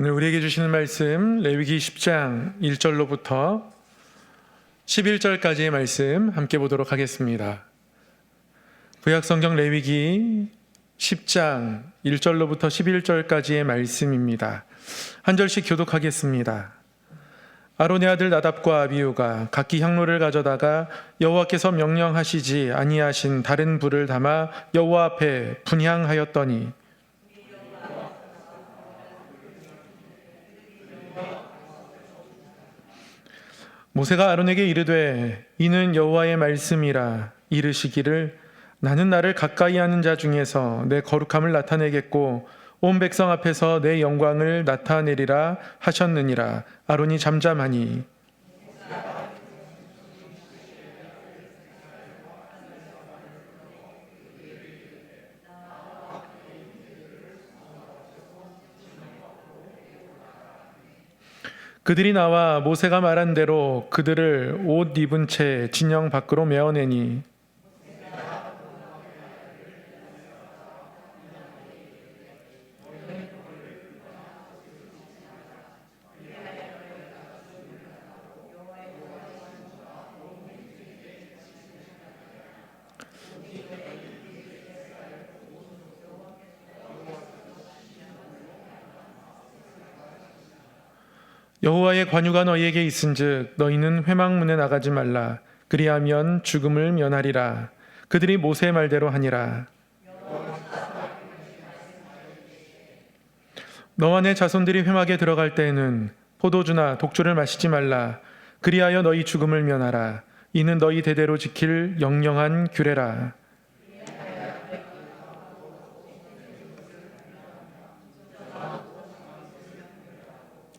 오늘 우리에게 주시는 말씀 레위기 10장 1절로부터 11절까지의 말씀 함께 보도록 하겠습니다. 구약성경 레위기 10장 1절로부터 11절까지의 말씀입니다. 한 절씩 교독하겠습니다. 아론의 아들 나답과 아비후가 각기 향로를 가져다가 여호와께서 명령하시지 아니하신 다른 불을 담아 여호와 앞에 분향하였더니 모세가 아론에게 이르되 이는 여호와의 말씀이라 이르시기를 나는 나를 가까이 하는 자 중에서 내 거룩함을 나타내겠고 온 백성 앞에서 내 영광을 나타내리라 하셨느니라. 아론이 잠잠하니 그들이 나와 모세가 말한 대로 그들을 옷 입은 채 진영 밖으로 메어내니 여호와의 관유가 너희에게 있은즉 너희는 회막문에 나가지 말라. 그리하면 죽음을 면하리라. 그들이 모세의 말대로 하니라. 너와 내 자손들이 회막에 들어갈 때에는 포도주나 독주를 마시지 말라. 그리하여 너희 죽음을 면하라. 이는 너희 대대로 지킬 영영한 규례라.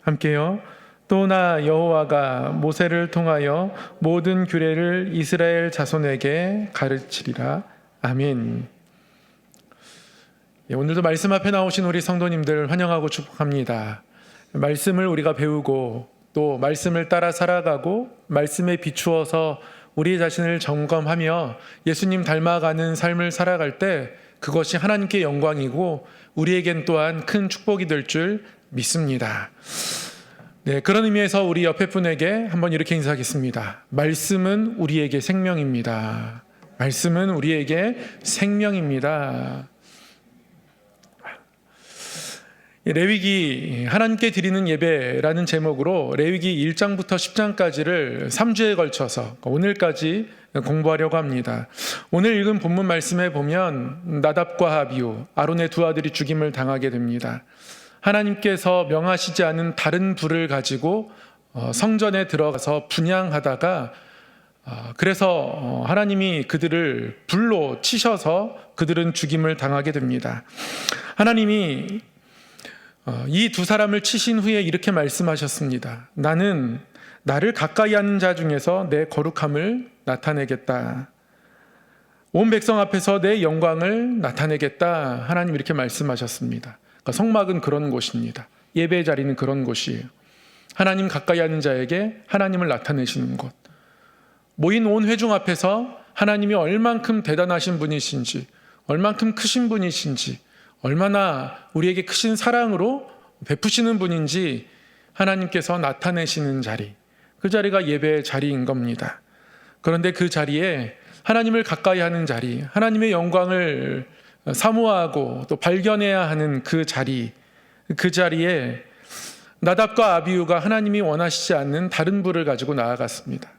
함께요. 또 나 여호와가 모세를 통하여 모든 규례를 이스라엘 자손에게 가르치리라. 아멘. 오늘도 말씀 앞에 나오신 우리 성도님들 환영하고 축복합니다. 말씀을 우리가 배우고 또 말씀을 따라 살아가고 말씀에 비추어서 우리 자신을 점검하며 예수님 닮아가는 삶을 살아갈 때 그것이 하나님께 영광이고 우리에겐 또한 큰 축복이 될 줄 믿습니다. 네, 그런 의미에서 우리 옆에 분에게 한번 이렇게 인사하겠습니다. 말씀은 우리에게 생명입니다. 말씀은 우리에게 생명입니다. 레위기 하나님께 드리는 예배라는 제목으로 레위기 1장부터 10장까지를 3주에 걸쳐서 오늘까지 공부하려고 합니다. 오늘 읽은 본문 말씀에 보면 나답과 아비후, 아론의 두 아들이 죽임을 당하게 됩니다. 하나님께서 명하시지 않은 다른 불을 가지고 성전에 들어가서 분향하다가 그래서 하나님이 그들을 불로 치셔서 그들은 죽임을 당하게 됩니다. 하나님이 이 두 사람을 치신 후에 이렇게 말씀하셨습니다. 나는 나를 가까이 하는 자 중에서 내 거룩함을 나타내겠다. 온 백성 앞에서 내 영광을 나타내겠다. 하나님 이렇게 말씀하셨습니다. 그러니까 성막은 그런 곳입니다. 예배의 자리는 그런 곳이에요. 하나님 가까이 하는 자에게 하나님을 나타내시는 곳. 모인 온 회중 앞에서 하나님이 얼만큼 대단하신 분이신지, 얼만큼 크신 분이신지, 얼마나 우리에게 크신 사랑으로 베푸시는 분인지 하나님께서 나타내시는 자리, 그 자리가 예배의 자리인 겁니다. 그런데 그 자리에 하나님을 가까이 하는 자리, 하나님의 영광을 사모하고 또 발견해야 하는 그 자리에 나답과 아비후가 하나님이 원하시지 않는 다른 불을 가지고 나아갔습니다.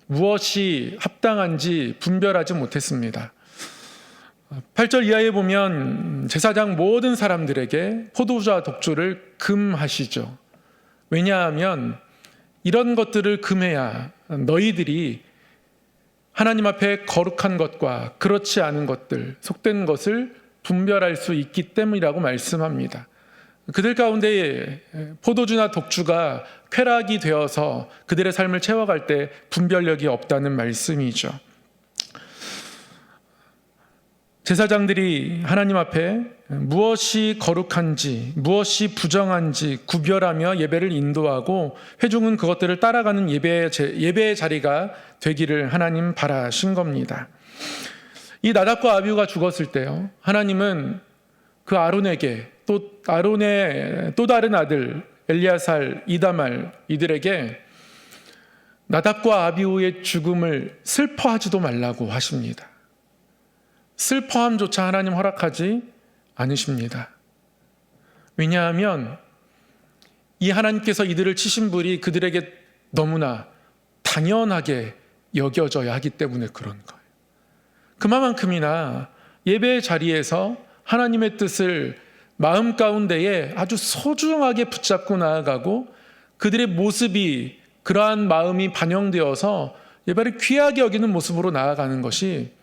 무엇이 합당한지 분별하지 못했습니다. 8절 이하에 보면 제사장 모든 사람들에게 포도주와 독주를 금하시죠. 왜냐하면 이런 것들을 금해야 너희들이 하나님 앞에 거룩한 것과 그렇지 않은 것들, 속된 것을 분별할 수 있기 때문이라고 말씀합니다. 그들 가운데 포도주나 독주가 쾌락이 되어서 그들의 삶을 채워갈 때 분별력이 없다는 말씀이죠. 제사장들이 하나님 앞에 무엇이 거룩한지 무엇이 부정한지 구별하며 예배를 인도하고 회중은 그것들을 따라가는 예배의 자리가 되기를 하나님 바라신 겁니다. 이 나답과 아비후가 죽었을 때요, 하나님은 그 아론에게 또 아론의 또 다른 아들 엘리아살, 이다말 이들에게 나답과 아비후의 죽음을 슬퍼하지도 말라고 하십니다. 슬퍼함조차 하나님 허락하지 않으십니다. 왜냐하면 이 하나님께서 이들을 치신 불이 그들에게 너무나 당연하게 여겨져야 하기 때문에 그런 거예요. 그만큼이나 예배의 자리에서 하나님의 뜻을 마음 가운데에 아주 소중하게 붙잡고 나아가고 그들의 모습이 그러한 마음이 반영되어서 예배를 귀하게 여기는 모습으로 나아가는 것이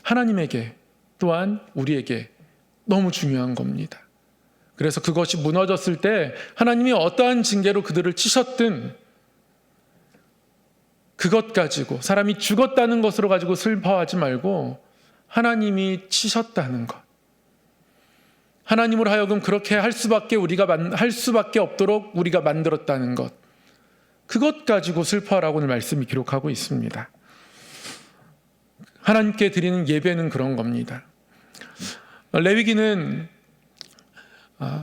하나님에게 또한 우리에게 너무 중요한 겁니다. 그래서 그것이 무너졌을 때 하나님이 어떠한 징계로 그들을 치셨든 그것 가지고 사람이 죽었다는 것으로 가지고 슬퍼하지 말고 하나님이 치셨다는 것, 하나님으로 하여금 그렇게 할 수밖에 없도록 우리가 만들었다는 것, 그것 가지고 슬퍼하라고 오늘 말씀이 기록하고 있습니다. 하나님께 드리는 예배는 그런 겁니다. 레위기는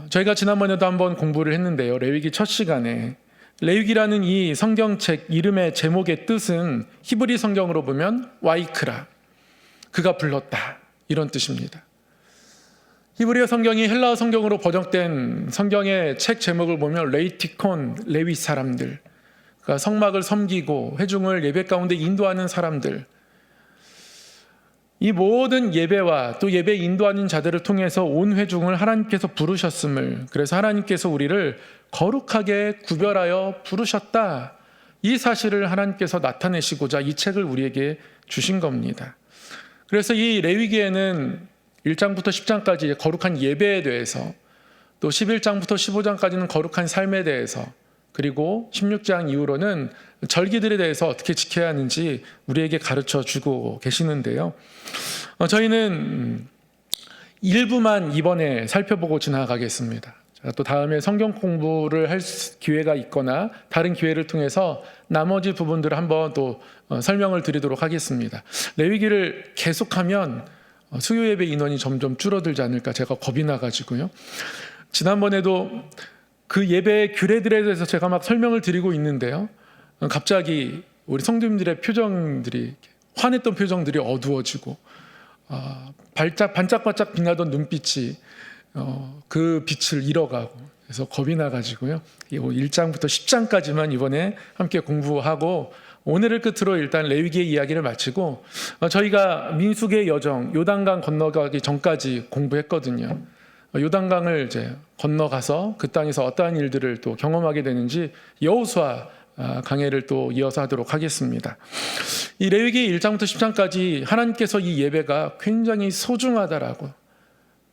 저희가 지난번에도 한번 공부를 했는데요. 레위기 첫 시간에 레위기라는 이 성경책 이름의 제목의 뜻은 히브리 성경으로 보면 와이크라, 그가 불렀다, 이런 뜻입니다. 히브리어 성경이 헬라어 성경으로 번역된 성경의 책 제목을 보면 레이티콘, 레위 사람들, 그러니까 성막을 섬기고 회중을 예배 가운데 인도하는 사람들, 이 모든 예배와 또 예배 인도하는 자들을 통해서 온 회중을 하나님께서 부르셨음을, 그래서 하나님께서 우리를 거룩하게 구별하여 부르셨다, 이 사실을 하나님께서 나타내시고자 이 책을 우리에게 주신 겁니다. 그래서 이 레위기에는 1장부터 10장까지 거룩한 예배에 대해서, 또 11장부터 15장까지는 거룩한 삶에 대해서, 그리고 16장 이후로는 절기들에 대해서 어떻게 지켜야 하는지 우리에게 가르쳐 주고 계시는데요. 저희는 일부만 이번에 살펴보고 지나가겠습니다. 또 다음에 성경 공부를 할 기회가 있거나 다른 기회를 통해서 나머지 부분들을 한번 또 설명을 드리도록 하겠습니다. 레위기를 계속하면 수요 예배 인원이 점점 줄어들지 않을까 제가 겁이 나가지고요. 지난번에도 그 예배의 규례들에 대해서 제가 막 설명을 드리고 있는데요. 갑자기 우리 성도님들의 표정들이, 화냈던 표정들이 어두워지고 반짝반짝 빛나던 눈빛이 그 빛을 잃어가고, 그래서 겁이 나가지고요. 1장부터 10장까지만 이번에 함께 공부하고 오늘을 끝으로 일단 레위기의 이야기를 마치고 저희가 민수기의 여정, 요단강 건너가기 전까지 공부했거든요. 요단강을 이제 건너가서 그 땅에서 어떠한 일들을 또 경험하게 되는지 여호수아 강해를 또 이어서 하도록 하겠습니다. 이 레위기 1장부터 10장까지 하나님께서 이 예배가 굉장히 소중하다라고,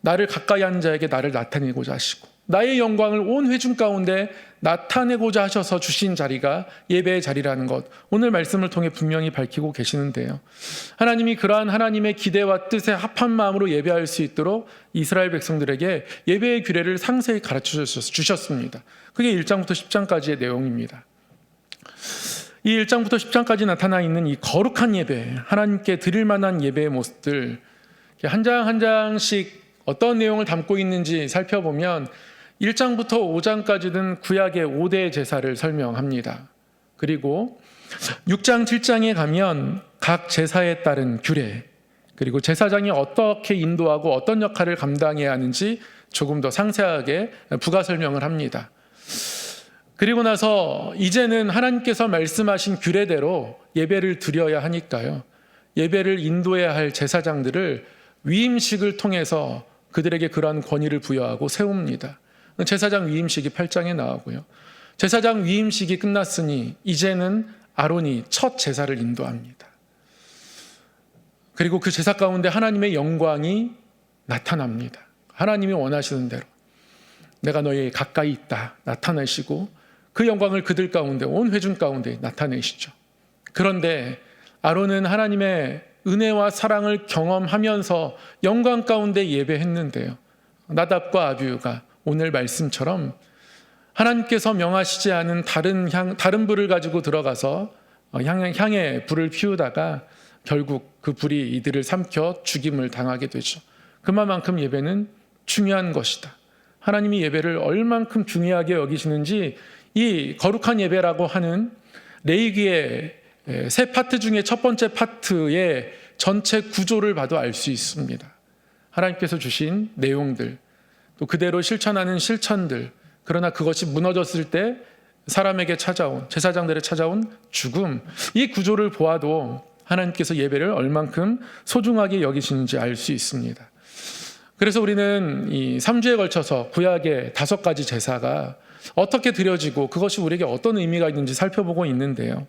나를 가까이 하는 자에게 나를 나타내고자 하시고 나의 영광을 온 회중 가운데 나타내고자 하셔서 주신 자리가 예배의 자리라는 것, 오늘 말씀을 통해 분명히 밝히고 계시는데요. 하나님이 그러한 하나님의 기대와 뜻에 합한 마음으로 예배할 수 있도록 이스라엘 백성들에게 예배의 규례를 상세히 가르쳐 주셨습니다. 그게 1장부터 10장까지의 내용입니다. 이 1장부터 10장까지 나타나 있는 이 거룩한 예배, 하나님께 드릴 만한 예배의 모습들, 한 장 한 장씩 어떤 내용을 담고 있는지 살펴보면 1장부터 5장까지는 구약의 5대 제사를 설명합니다. 그리고 6장, 7장에 가면 각 제사에 따른 규례, 그리고 제사장이 어떻게 인도하고 어떤 역할을 감당해야 하는지 조금 더 상세하게 부가 설명을 합니다. 그리고 나서 이제는 하나님께서 말씀하신 규례대로 예배를 드려야 하니까요, 예배를 인도해야 할 제사장들을 위임식을 통해서 그들에게 그러한 권위를 부여하고 세웁니다. 제사장 위임식이 8장에 나오고요. 제사장 위임식이 끝났으니 이제는 아론이 첫 제사를 인도합니다. 그리고 그 제사 가운데 하나님의 영광이 나타납니다. 하나님이 원하시는 대로 내가 너희 가까이 있다 나타내시고 그 영광을 그들 가운데, 온 회중 가운데 나타내시죠. 그런데 아론은 하나님의 은혜와 사랑을 경험하면서 영광 가운데 예배했는데요, 나답과 아비후가 오늘 말씀처럼 하나님께서 명하시지 않은 다른 불을 가지고 들어가서 향에 불을 피우다가 결국 그 불이 이들을 삼켜 죽임을 당하게 되죠. 그만큼 예배는 중요한 것이다. 하나님이 예배를 얼만큼 중요하게 여기시는지 이 거룩한 예배라고 하는 레위기의 세 파트 중에 첫 번째 파트의 전체 구조를 봐도 알 수 있습니다. 하나님께서 주신 내용들, 또 그대로 실천하는 실천들, 그러나 그것이 무너졌을 때 사람에게 찾아온, 제사장들에 찾아온 죽음, 이 구조를 보아도 하나님께서 예배를 얼만큼 소중하게 여기시는지 알 수 있습니다. 그래서 우리는 이 3주에 걸쳐서 구약의 5가지 제사가 어떻게 드려지고 그것이 우리에게 어떤 의미가 있는지 살펴보고 있는데요.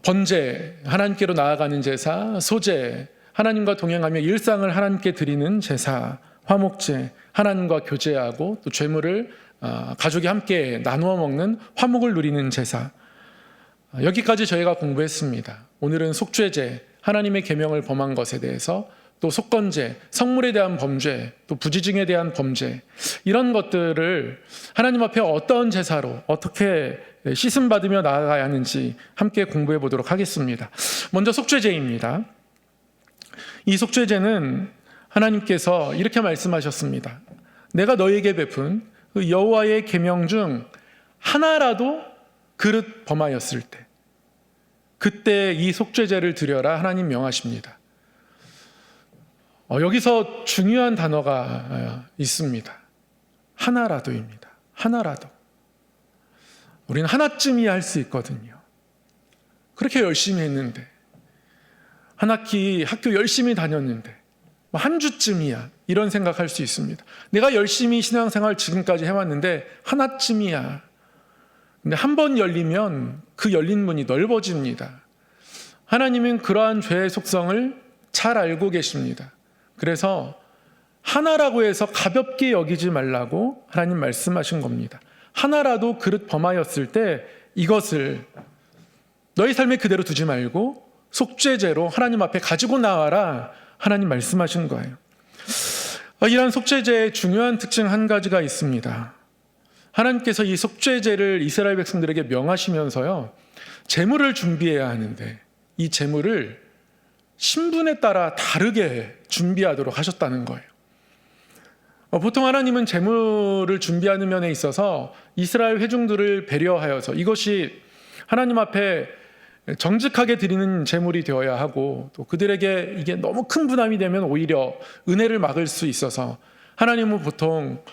번제, 하나님께로 나아가는 제사, 소제, 하나님과 동행하며 일상을 하나님께 드리는 제사, 화목제, 하나님과 교제하고 또 죄물을 가족이 함께 나누어 먹는 화목을 누리는 제사, 여기까지 저희가 공부했습니다. 오늘은 속죄제, 하나님의 계명을 범한 것에 대해서, 또 속건제, 성물에 대한 범죄, 또 부지증에 대한 범죄, 이런 것들을 하나님 앞에 어떤 제사로 어떻게 씻음받으며 나아가야 하는지 함께 공부해 보도록 하겠습니다. 먼저 속죄제입니다. 이 속죄제는 하나님께서 이렇게 말씀하셨습니다. 내가 너에게 베푼 그 여호와의 계명 중 하나라도 그릇 범하였을 때, 그때 이 속죄제를 드려라 하나님 명하십니다. 여기서 중요한 단어가 있습니다. 하나라도입니다. 하나라도. 우리는 하나쯤이야 할 수 있거든요. 그렇게 열심히 했는데, 한 학기 학교 열심히 다녔는데 한 주쯤이야, 이런 생각할 수 있습니다. 내가 열심히 신앙생활 지금까지 해왔는데 하나쯤이야. 근데 한 번 열리면 그 열린 문이 넓어집니다. 하나님은 그러한 죄의 속성을 잘 알고 계십니다. 그래서 하나라고 해서 가볍게 여기지 말라고 하나님 말씀하신 겁니다. 하나라도 그릇 범하였을 때 이것을 너희 삶에 그대로 두지 말고 속죄제로 하나님 앞에 가지고 나와라, 하나님 말씀하신 거예요. 이러한 속죄제의 중요한 특징 한 가지가 있습니다. 하나님께서 이 속죄제를 이스라엘 백성들에게 명하시면서요, 제물을 준비해야 하는데 이 제물을 신분에 따라 다르게 준비하도록 하셨다는 거예요. 보통 하나님은 제물을 준비하는 면에 있어서 이스라엘 회중들을 배려하여서 이것이 하나님 앞에 정직하게 드리는 제물이 되어야 하고, 또 그들에게 이게 너무 큰 부담이 되면 오히려 은혜를 막을 수 있어서 하나님은 보통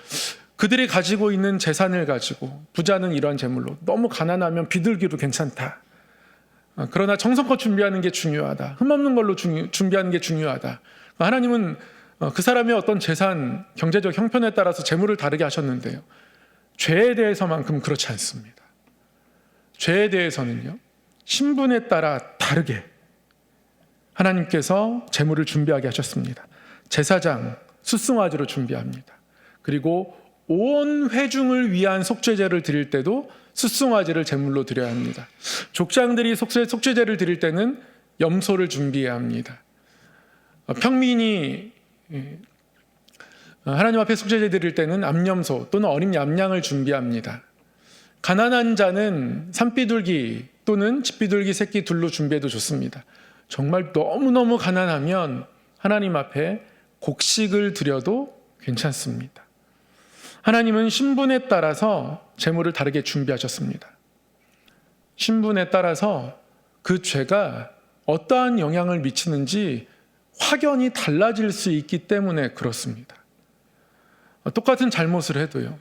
그들이 가지고 있는 재산을 가지고, 부자는 이러한 제물로, 너무 가난하면 비둘기로 괜찮다, 그러나 정성껏 준비하는 게 중요하다, 흠없는 걸로 준비하는 게 중요하다. 하나님은 그 사람의 어떤 재산, 경제적 형편에 따라서 제물을 다르게 하셨는데요, 죄에 대해서만큼 그렇지 않습니다. 죄에 대해서는요, 신분에 따라 다르게 하나님께서 제물을 준비하게 하셨습니다. 제사장, 숫송아지로 준비합니다. 그리고 온 회중을 위한 속죄제를 드릴 때도 숫송아지를 제물로 드려야 합니다. 족장들이 속죄제를 드릴 때는 염소를 준비해야 합니다. 평민이 하나님 앞에 속죄제 드릴 때는 암염소 또는 어린 얌양을 준비합니다. 가난한 자는 산비둘기 또는 집비둘기 새끼 둘로 준비해도 좋습니다. 정말 너무너무 가난하면 하나님 앞에 곡식을 드려도 괜찮습니다. 하나님은 신분에 따라서 제물을 다르게 준비하셨습니다. 신분에 따라서 그 죄가 어떠한 영향을 미치는지 확연히 달라질 수 있기 때문에 그렇습니다. 똑같은 잘못을 해도요,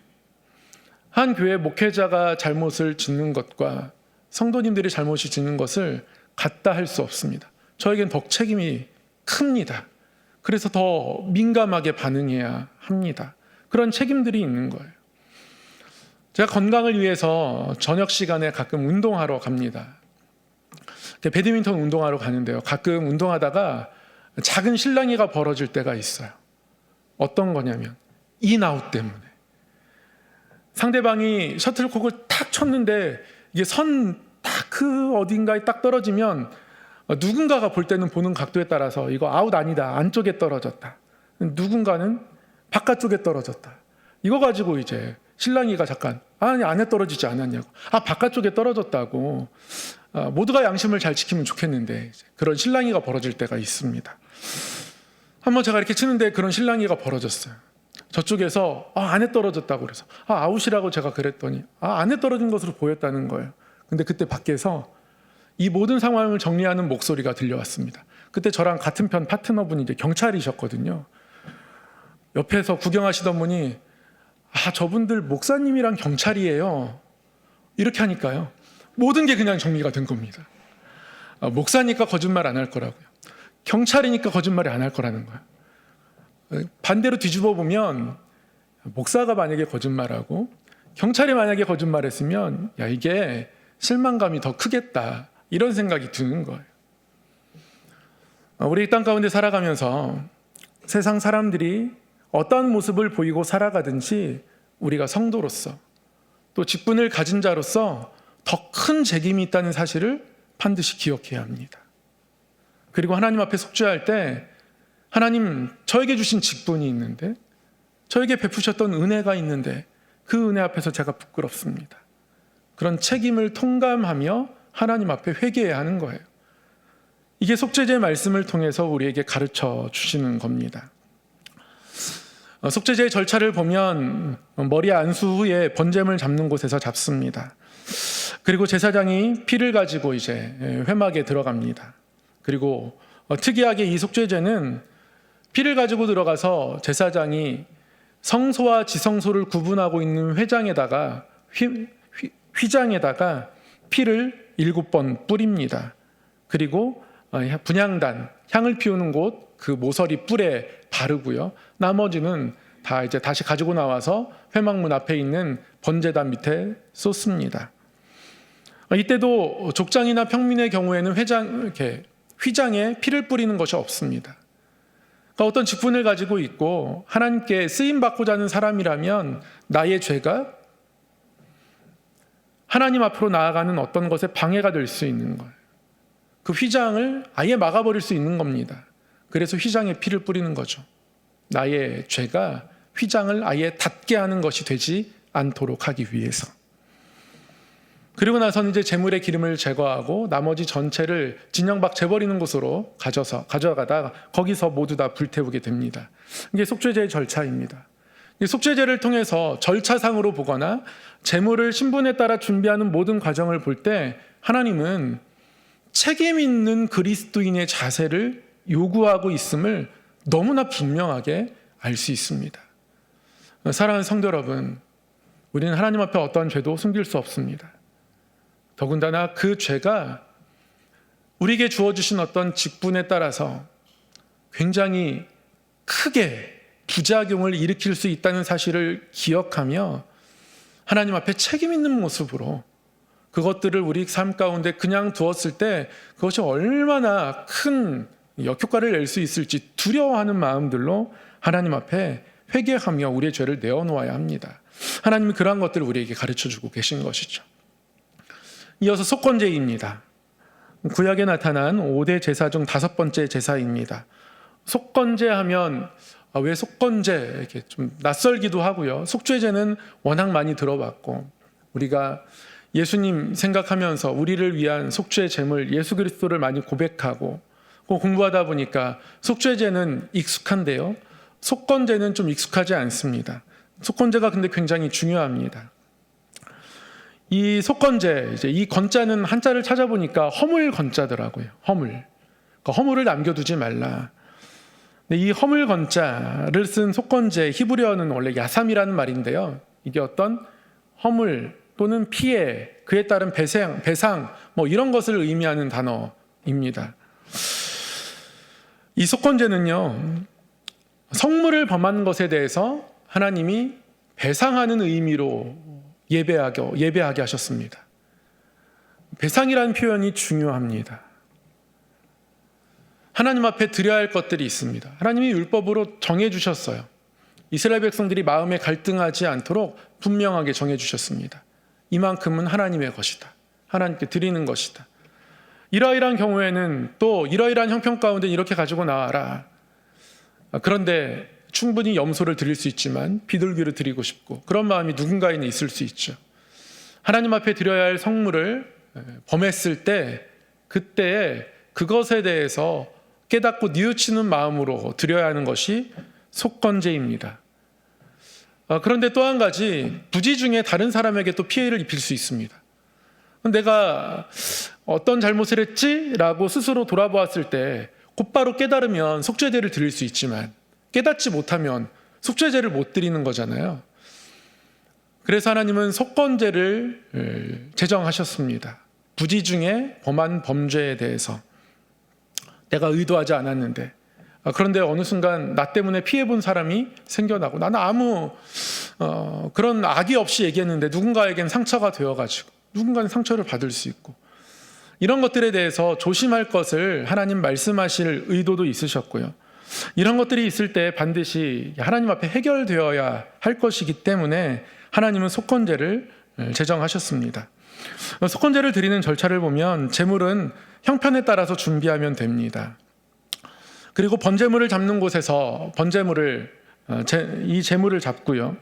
한 교회 목회자가 잘못을 짓는 것과 성도님들이 잘못이 짓는 것을 같다 할 수 없습니다. 저에겐 더 책임이 큽니다. 그래서 더 민감하게 반응해야 합니다. 그런 책임들이 있는 거예요. 제가 건강을 위해서 저녁 시간에 가끔 운동하러 갑니다. 배드민턴 운동하러 가는데요, 가끔 운동하다가 작은 실랑이가 벌어질 때가 있어요. 어떤 거냐면 인아웃 때문에. 상대방이 셔틀콕을 탁 쳤는데 이게 선 딱 그 어딘가에 딱 떨어지면 누군가가 볼 때는 보는 각도에 따라서 이거 아웃 아니다, 안쪽에 떨어졌다, 누군가는 바깥쪽에 떨어졌다, 이거 가지고 이제 신랑이가 잠깐 아니 안에 떨어지지 않았냐고, 바깥쪽에 떨어졌다고, 모두가 양심을 잘 지키면 좋겠는데 그런 신랑이가 벌어질 때가 있습니다. 한번 제가 이렇게 치는데 그런 실랑이가 벌어졌어요. 저쪽에서 안에 떨어졌다고 그래서 아웃이라고 제가 그랬더니 안에 떨어진 것으로 보였다는 거예요. 근데 그때 밖에서 이 모든 상황을 정리하는 목소리가 들려왔습니다. 그때 저랑 같은 편 파트너분이 이제 경찰이셨거든요. 옆에서 구경하시던 분이 저분들 목사님이랑 경찰이에요. 이렇게 하니까요. 모든 게 그냥 정리가 된 겁니다. 목사니까 거짓말 안 할 거라고요. 경찰이니까 거짓말이 안 할 거라는 거예요. 반대로 뒤집어 보면 목사가 만약에 거짓말하고 경찰이 만약에 거짓말했으면 이게 실망감이 더 크겠다 이런 생각이 드는 거예요. 우리 이 땅 가운데 살아가면서 세상 사람들이 어떤 모습을 보이고 살아가든지 우리가 성도로서 또 직분을 가진 자로서 더 큰 책임이 있다는 사실을 반드시 기억해야 합니다. 그리고 하나님 앞에 속죄할 때 하나님 저에게 주신 직분이 있는데 저에게 베푸셨던 은혜가 있는데 그 은혜 앞에서 제가 부끄럽습니다. 그런 책임을 통감하며 하나님 앞에 회개해야 하는 거예요. 이게 속죄제의 말씀을 통해서 우리에게 가르쳐 주시는 겁니다. 속죄제의 절차를 보면 머리 안수 후에 번제물 잡는 곳에서 잡습니다. 그리고 제사장이 피를 가지고 이제 회막에 들어갑니다. 그리고 특이하게 이 속죄제는 피를 가지고 들어가서 제사장이 성소와 지성소를 구분하고 있는 휘장에다가 피를 7번 뿌립니다. 그리고 분향단, 향을 피우는 곳 그 모서리 뿔에 바르고요. 나머지는 다 이제 다시 가지고 나와서 회막문 앞에 있는 번제단 밑에 쏟습니다. 이때도 족장이나 평민의 경우에는 휘장에 피를 뿌리는 것이 없습니다. 그러니까 어떤 직분을 가지고 있고 하나님께 쓰임 받고자 하는 사람이라면 나의 죄가 하나님 앞으로 나아가는 어떤 것에 방해가 될 수 있는 거예요. 그 휘장을 아예 막아버릴 수 있는 겁니다. 그래서 휘장에 피를 뿌리는 거죠. 나의 죄가 휘장을 아예 닫게 하는 것이 되지 않도록 하기 위해서. 그리고 나서는 이제 제물의 기름을 제거하고 나머지 전체를 진영박 재버리는 곳으로 가져가다가 거기서 모두 다 불태우게 됩니다. 이게 속죄제의 절차입니다. 이 속죄제를 통해서 절차상으로 보거나 제물을 신분에 따라 준비하는 모든 과정을 볼 때 하나님은 책임 있는 그리스도인의 자세를 요구하고 있음을 너무나 분명하게 알 수 있습니다. 사랑하는 성도 여러분, 우리는 하나님 앞에 어떠한 죄도 숨길 수 없습니다. 더군다나 그 죄가 우리에게 주어주신 어떤 직분에 따라서 굉장히 크게 부작용을 일으킬 수 있다는 사실을 기억하며 하나님 앞에 책임 있는 모습으로 그것들을 우리 삶 가운데 그냥 두었을 때 그것이 얼마나 큰 역효과를 낼 수 있을지 두려워하는 마음들로 하나님 앞에 회개하며 우리의 죄를 내어놓아야 합니다. 하나님이 그러한 것들을 우리에게 가르쳐주고 계신 것이죠. 이어서 속건제입니다. 구약에 나타난 5대 제사 중 5번째 제사입니다. 속건제 하면 왜 속건제 이렇게 좀 낯설기도 하고요. 속죄제는 워낙 많이 들어봤고 우리가 예수님 생각하면서 우리를 위한 속죄 제물 예수 그리스도를 많이 고백하고 공부하다 보니까 속죄제는 익숙한데요. 속건제는 좀 익숙하지 않습니다. 속건제가 근데 굉장히 중요합니다. 이 속건제, 이제 이 건자는 한자를 찾아보니까 허물 건자더라고요. 허물. 그러니까 허물을 남겨두지 말라. 근데 이 허물 건자를 쓴 속건제, 히브리어는 원래 야삼이라는 말인데요. 이게 어떤 허물 또는 피해, 그에 따른 배상, 뭐 이런 것을 의미하는 단어입니다. 이 속건제는요, 성물을 범한 것에 대해서 하나님이 배상하는 의미로 예배하게 하셨습니다. 배상이라는 표현이 중요합니다. 하나님 앞에 드려야 할 것들이 있습니다. 하나님이 율법으로 정해주셨어요. 이스라엘 백성들이 마음에 갈등하지 않도록 분명하게 정해주셨습니다. 이만큼은 하나님의 것이다. 하나님께 드리는 것이다. 이러이러한 경우에는 또 이러이러한 형편 가운데 이렇게 가지고 나와라. 그런데 충분히 염소를 드릴 수 있지만 비둘기를 드리고 싶고 그런 마음이 누군가에는 있을 수 있죠. 하나님 앞에 드려야 할 성물을 범했을 때 그때에 그것에 대해서 깨닫고 뉘우치는 마음으로 드려야 하는 것이 속건제입니다. 그런데 또 한 가지, 부지 중에 다른 사람에게 또 피해를 입힐 수 있습니다. 내가 어떤 잘못을 했지? 라고 스스로 돌아보았을 때 곧바로 깨달으면 속죄제를 드릴 수 있지만 깨닫지 못하면 속죄제를 못 드리는 거잖아요. 그래서 하나님은 속건제를 제정하셨습니다. 부지 중에 범한 범죄에 대해서 내가 의도하지 않았는데, 그런데 어느 순간 나 때문에 피해본 사람이 생겨나고 나는 아무 그런 악의 없이 얘기했는데 누군가에겐 상처가 되어가지고 누군가는 상처를 받을 수 있고, 이런 것들에 대해서 조심할 것을 하나님 말씀하실 의도도 있으셨고요. 이런 것들이 있을 때 반드시 하나님 앞에 해결되어야 할 것이기 때문에 하나님은 속건제를 제정하셨습니다. 속건제를 드리는 절차를 보면 제물은 형편에 따라서 준비하면 됩니다. 그리고 번제물을 잡는 곳에서 이 제물을 잡고요.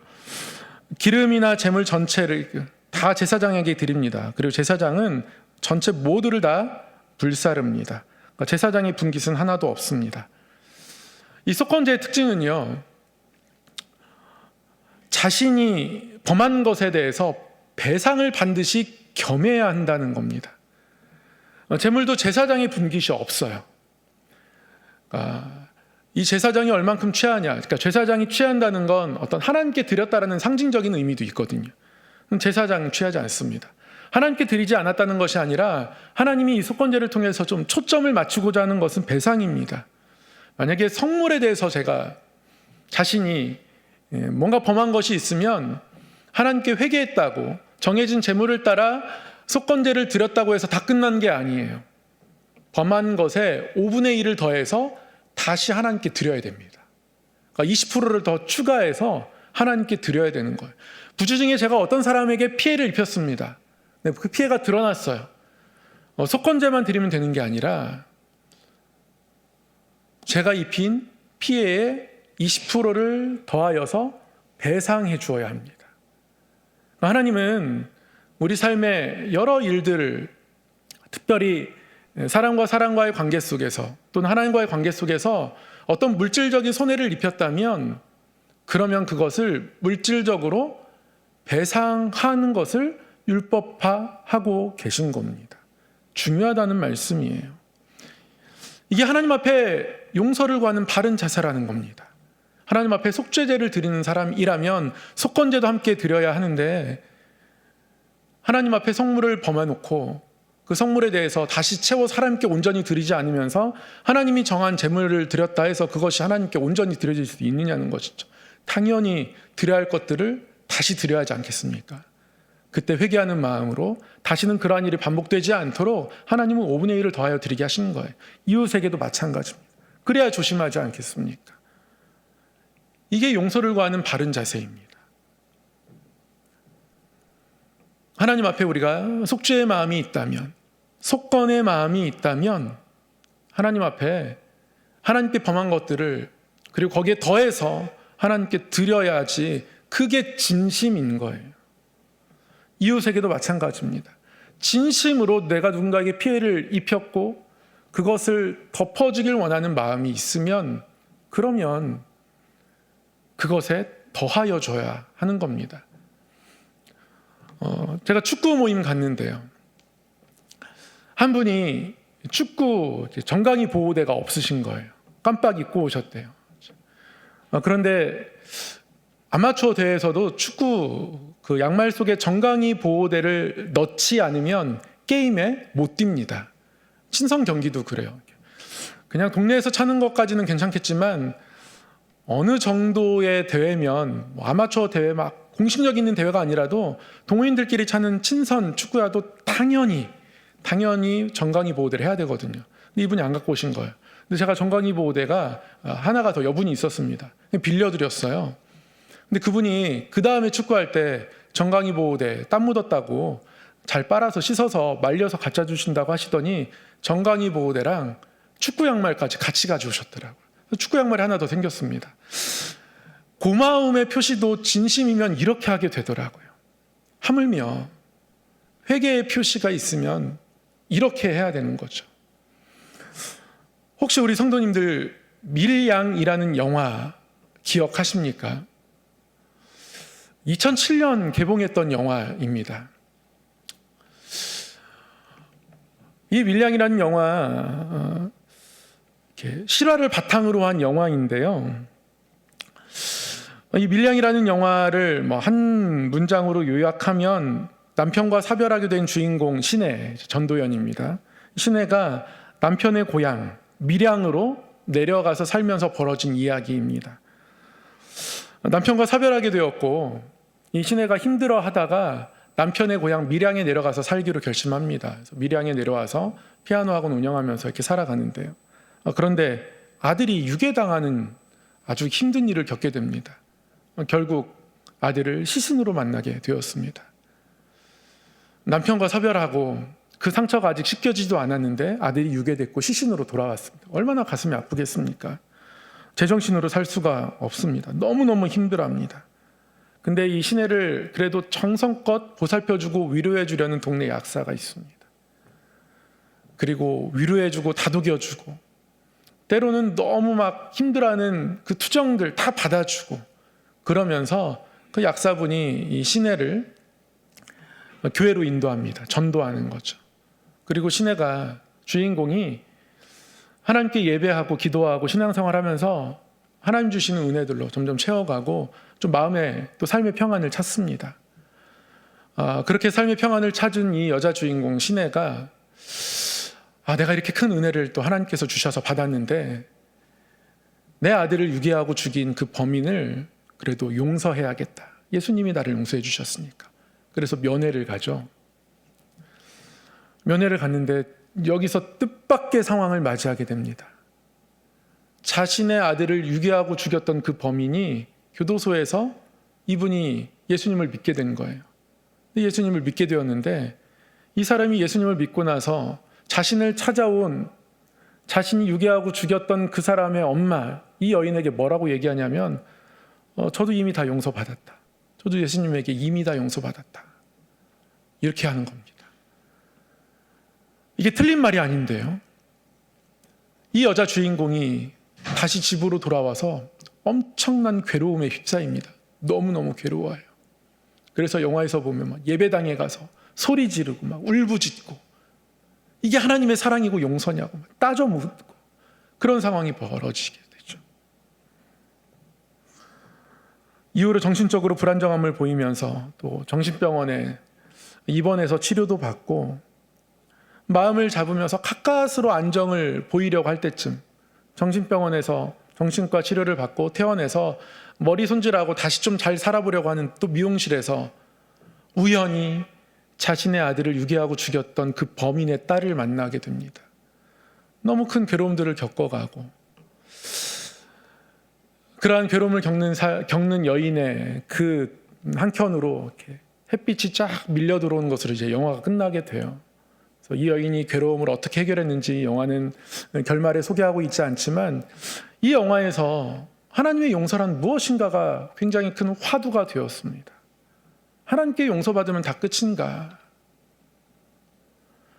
기름이나 제물 전체를 다 제사장에게 드립니다. 그리고 제사장은 전체 모두를 다 불사릅니다. 그러니까 제사장의 분깃은 하나도 없습니다. 이 속건제의 특징은요, 자신이 범한 것에 대해서 배상을 반드시 겸해야 한다는 겁니다. 제물도 제사장의 분깃이 없어요. 이 제사장이 얼만큼 취하냐, 그러니까 제사장이 취한다는 건 어떤 하나님께 드렸다라는 상징적인 의미도 있거든요. 제사장은 취하지 않습니다. 하나님께 드리지 않았다는 것이 아니라 하나님이 이 속건제를 통해서 좀 초점을 맞추고자 하는 것은 배상입니다. 만약에 성물에 대해서 제가 자신이 뭔가 범한 것이 있으면 하나님께 회개했다고 정해진 제물을 따라 속건제를 드렸다고 해서 다 끝난 게 아니에요. 범한 것에 5분의 1을 더해서 다시 하나님께 드려야 됩니다. 그러니까 20%를 더 추가해서 하나님께 드려야 되는 거예요. 부지 중에 제가 어떤 사람에게 피해를 입혔습니다. 그 피해가 드러났어요. 속건제만 드리면 되는 게 아니라 제가 입힌 피해의 20%를 더하여서 배상해 주어야 합니다. 하나님은 우리 삶의 여러 일들을, 특별히 사람과 사람과의 관계 속에서 또는 하나님과의 관계 속에서 어떤 물질적인 손해를 입혔다면 그러면 그것을 물질적으로 배상하는 것을 율법화하고 계신 겁니다. 중요하다는 말씀이에요. 이게 하나님 앞에 용서를 구하는 바른 자세라는 겁니다. 하나님 앞에 속죄제를 드리는 사람이라면 속건제도 함께 드려야 하는데, 하나님 앞에 성물을 범해놓고 그 성물에 대해서 다시 채워 하나님께 온전히 드리지 않으면서 하나님이 정한 제물을 드렸다 해서 그것이 하나님께 온전히 드려질 수 있느냐는 것이죠. 당연히 드려야 할 것들을 다시 드려야 하지 않겠습니까? 그때 회개하는 마음으로 다시는 그러한 일이 반복되지 않도록 하나님은 5분의 1을 더하여 드리게 하시는 거예요. 이웃에게도 마찬가지입니다. 그래야 조심하지 않겠습니까? 이게 용서를 구하는 바른 자세입니다. 하나님 앞에 우리가 속죄의 마음이 있다면, 속건의 마음이 있다면 하나님 앞에 하나님께 범한 것들을, 그리고 거기에 더해서 하나님께 드려야지, 그게 진심인 거예요. 이웃에게도 마찬가지입니다. 진심으로 내가 누군가에게 피해를 입혔고 그것을 덮어주길 원하는 마음이 있으면 그러면 그것에 더하여 줘야 하는 겁니다. 제가 축구 모임 갔는데요. 한 분이 축구 정강이 보호대가 없으신 거예요. 깜빡 잊고 오셨대요. 그런데 아마추어 대회에서도 축구 그 양말 속에 정강이 보호대를 넣지 않으면 게임에 못 뜁니다. 친선 경기도 그래요. 그냥 동네에서 차는 것까지는 괜찮겠지만 어느 정도의 대회면 아마추어 대회 막 공식력 있는 대회가 아니라도 동호인들끼리 차는 친선 축구야도 당연히 정강이 보호대를 해야 되거든요. 근데 이분이 안 갖고 오신 거예요. 근데 제가 정강이 보호대가 하나가 더 여분이 있었습니다. 빌려드렸어요. 근데 그분이 그 다음에 축구할 때 정강이 보호대 땀 묻었다고 잘 빨아서 씻어서 말려서 갖다 주신다고 하시더니 정강이 보호대랑 축구 양말까지 같이 가져오셨더라고요. 축구 양말이 하나 더 생겼습니다. 고마움의 표시도 진심이면 이렇게 하게 되더라고요. 하물며 회개의 표시가 있으면 이렇게 해야 되는 거죠. 혹시 우리 성도님들 밀양이라는 영화 기억하십니까? 2007년 개봉했던 영화입니다. 이 밀양이라는 영화, 실화를 바탕으로 한 영화인데요. 이 밀양이라는 영화를 한 문장으로 요약하면 남편과 사별하게 된 주인공 신혜, 전도연입니다. 신혜가 남편의 고향 밀양으로 내려가서 살면서 벌어진 이야기입니다. 남편과 사별하게 되었고 이 신혜가 힘들어하다가 남편의 고향 밀양에 내려가서 살기로 결심합니다. 그래서 밀양에 내려와서 피아노 학원 운영하면서 이렇게 살아가는데요. 그런데 아들이 유괴당하는 아주 힘든 일을 겪게 됩니다. 결국 아들을 시신으로 만나게 되었습니다. 남편과 사별하고 그 상처가 아직 씻겨지지도 않았는데 아들이 유괴됐고 시신으로 돌아왔습니다. 얼마나 가슴이 아프겠습니까? 제정신으로 살 수가 없습니다. 너무너무 힘들어합니다. 근데 이 신혜를 그래도 정성껏 보살펴주고 위로해주려는 동네 약사가 있습니다. 그리고 위로해주고 다독여주고 때로는 너무 막 힘들어하는 그 투정들 다 받아주고 그러면서 그 약사분이 이 신혜를 교회로 인도합니다. 전도하는 거죠. 그리고 신혜가 주인공이 하나님께 예배하고 기도하고 신앙생활하면서 하나님 주시는 은혜들로 점점 채워가고 좀 마음에 또 삶의 평안을 찾습니다. 그렇게 삶의 평안을 찾은 이 여자 주인공 신혜가 내가 이렇게 큰 은혜를 또 하나님께서 주셔서 받았는데 내 아들을 유괴하고 죽인 그 범인을 그래도 용서해야겠다. 예수님이 나를 용서해 주셨으니까. 그래서 면회를 가죠. 면회를 갔는데 여기서 뜻밖의 상황을 맞이하게 됩니다. 자신의 아들을 유괴하고 죽였던 그 범인이 교도소에서 이분이 예수님을 믿게 된 거예요. 예수님을 믿게 되었는데 이 사람이 예수님을 믿고 나서 자신을 찾아온 자신이 유괴하고 죽였던 그 사람의 엄마, 이 여인에게 뭐라고 얘기하냐면 저도 이미 다 용서받았다. 저도 예수님에게 이미 다 용서받았다. 이렇게 하는 겁니다. 이게 틀린 말이 아닌데요. 이 여자 주인공이 다시 집으로 돌아와서 엄청난 괴로움에 휩싸입니다. 너무너무 괴로워요. 그래서 영화에서 보면 막 예배당에 가서 소리 지르고 막 울부짖고 이게 하나님의 사랑이고 용서냐고 막 따져 묻고 그런 상황이 벌어지게 되죠. 이후로 정신적으로 불안정함을 보이면서 또 정신병원에 입원해서 치료도 받고 마음을 잡으면서 가까스로 안정을 보이려고 할 때쯤 정신병원에서 정신과 치료를 받고 퇴원해서 머리 손질하고 다시 좀 잘 살아보려고 하는 또 미용실에서 우연히 자신의 아들을 유괴하고 죽였던 그 범인의 딸을 만나게 됩니다. 너무 큰 괴로움들을 겪어가고 그러한 괴로움을 겪는 여인의 그 한켠으로 이렇게 햇빛이 쫙 밀려 들어오는 것으로 이제 영화가 끝나게 돼요. 그래서 이 여인이 괴로움을 어떻게 해결했는지 영화는 결말에 소개하고 있지 않지만 이 영화에서 하나님의 용서란 무엇인가가 굉장히 큰 화두가 되었습니다. 하나님께 용서받으면 다 끝인가?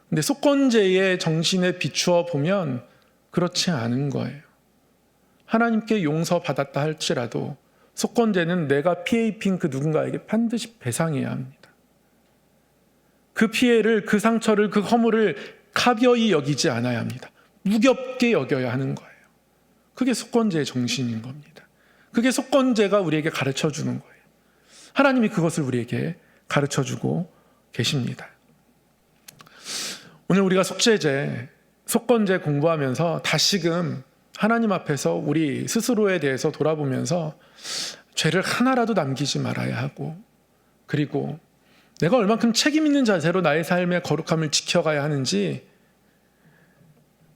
근데 속건제의 정신에 비추어 보면 그렇지 않은 거예요. 하나님께 용서받았다 할지라도 속건제는 내가 피해 입힌 그 누군가에게 반드시 배상해야 합니다. 그 피해를, 그 상처를, 그 허물을 가벼이 여기지 않아야 합니다. 무겁게 여겨야 하는 거예요. 그게 속건제의 정신인 겁니다. 그게 속건제가 우리에게 가르쳐주는 거예요. 하나님이 그것을 우리에게 가르쳐주고 계십니다. 오늘 우리가 속죄제, 속건제 공부하면서 다시금 하나님 앞에서 우리 스스로에 대해서 돌아보면서 죄를 하나라도 남기지 말아야 하고 그리고 내가 얼만큼 책임 있는 자세로 나의 삶의 거룩함을 지켜가야 하는지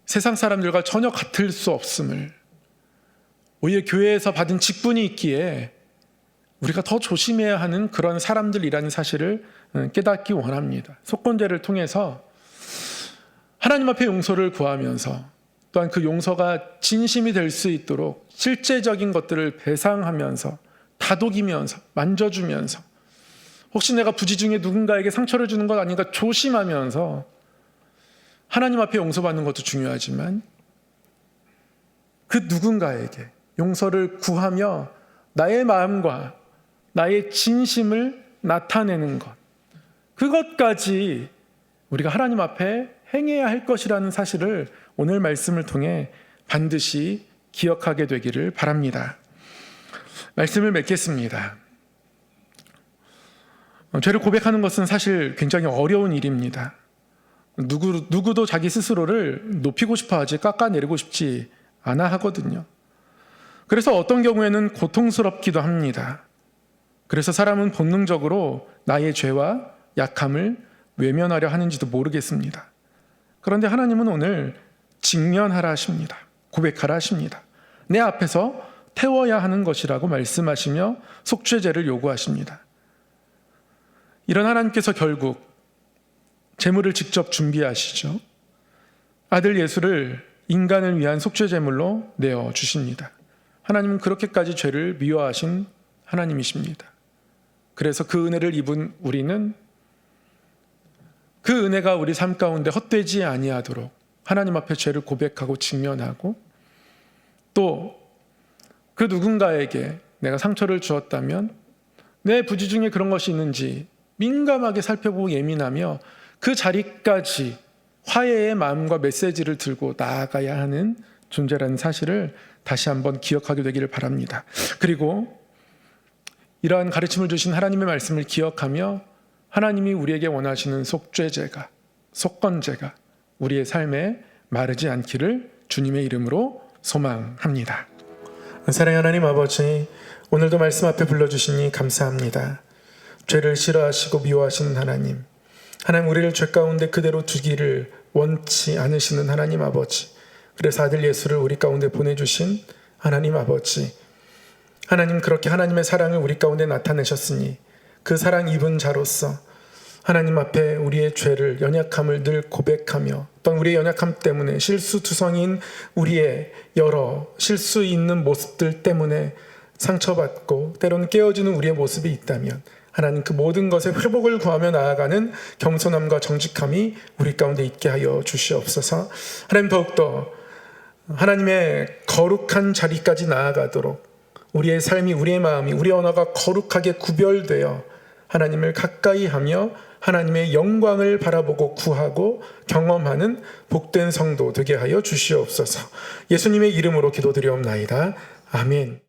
세상 사람들과 전혀 같을 수 없음을 오히려 교회에서 받은 직분이 있기에 우리가 더 조심해야 하는 그런 사람들이라는 사실을 깨닫기 원합니다. 속건제를 통해서 하나님 앞에 용서를 구하면서 또한 그 용서가 진심이 될 수 있도록 실제적인 것들을 배상하면서 다독이면서 만져주면서 혹시 내가 부지 중에 누군가에게 상처를 주는 것 아닌가 조심하면서 하나님 앞에 용서받는 것도 중요하지만 그 누군가에게 용서를 구하며 나의 마음과 나의 진심을 나타내는 것, 그것까지 우리가 하나님 앞에 행해야 할 것이라는 사실을 오늘 말씀을 통해 반드시 기억하게 되기를 바랍니다. 말씀을 맺겠습니다. 죄를 고백하는 것은 사실 굉장히 어려운 일입니다. 누구도 자기 스스로를 높이고 싶어 하지 깎아내리고 싶지 않아 하거든요. 그래서 어떤 경우에는 고통스럽기도 합니다. 그래서 사람은 본능적으로 나의 죄와 약함을 외면하려 하는지도 모르겠습니다. 그런데 하나님은 오늘 직면하라 하십니다. 고백하라 하십니다. 내 앞에서 태워야 하는 것이라고 말씀하시며 속죄제를 요구하십니다. 이런 하나님께서 결국 제물을 직접 준비하시죠. 아들 예수를 인간을 위한 속죄제물로 내어주십니다. 하나님은 그렇게까지 죄를 미워하신 하나님이십니다. 그래서 그 은혜를 입은 우리는 그 은혜가 우리 삶 가운데 헛되지 아니하도록 하나님 앞에 죄를 고백하고 직면하고, 또 그 누군가에게 내가 상처를 주었다면 내 부지 중에 그런 것이 있는지 민감하게 살펴보고 예민하며 그 자리까지 화해의 마음과 메시지를 들고 나아가야 하는 존재라는 사실을 다시 한번 기억하게 되기를 바랍니다. 그리고 이러한 가르침을 주신 하나님의 말씀을 기억하며 하나님이 우리에게 원하시는 속죄제가, 속건제가 우리의 삶에 마르지 않기를 주님의 이름으로 소망합니다. 사랑하는 하나님 아버지, 오늘도 말씀 앞에 불러주시니 감사합니다. 죄를 싫어하시고 미워하시는 하나님, 우리를 죄 가운데 그대로 두기를 원치 않으시는 하나님 아버지, 그래서 아들 예수를 우리 가운데 보내주신 하나님 아버지, 하나님, 그렇게 하나님의 사랑을 우리 가운데 나타내셨으니 그 사랑 입은 자로서 하나님 앞에 우리의 죄를, 연약함을 늘 고백하며, 또한 우리의 연약함 때문에 실수투성인 우리의 여러 실수 있는 모습들 때문에 상처받고 때로는 깨어지는 우리의 모습이 있다면 하나님, 그 모든 것에 회복을 구하며 나아가는 겸손함과 정직함이 우리 가운데 있게 하여 주시옵소서. 하나님, 더욱더 하나님의 거룩한 자리까지 나아가도록 우리의 삶이, 우리의 마음이, 우리의 언어가 거룩하게 구별되어 하나님을 가까이 하며 하나님의 영광을 바라보고 구하고 경험하는 복된 성도 되게 하여 주시옵소서. 예수님의 이름으로 기도드리옵나이다. 아멘.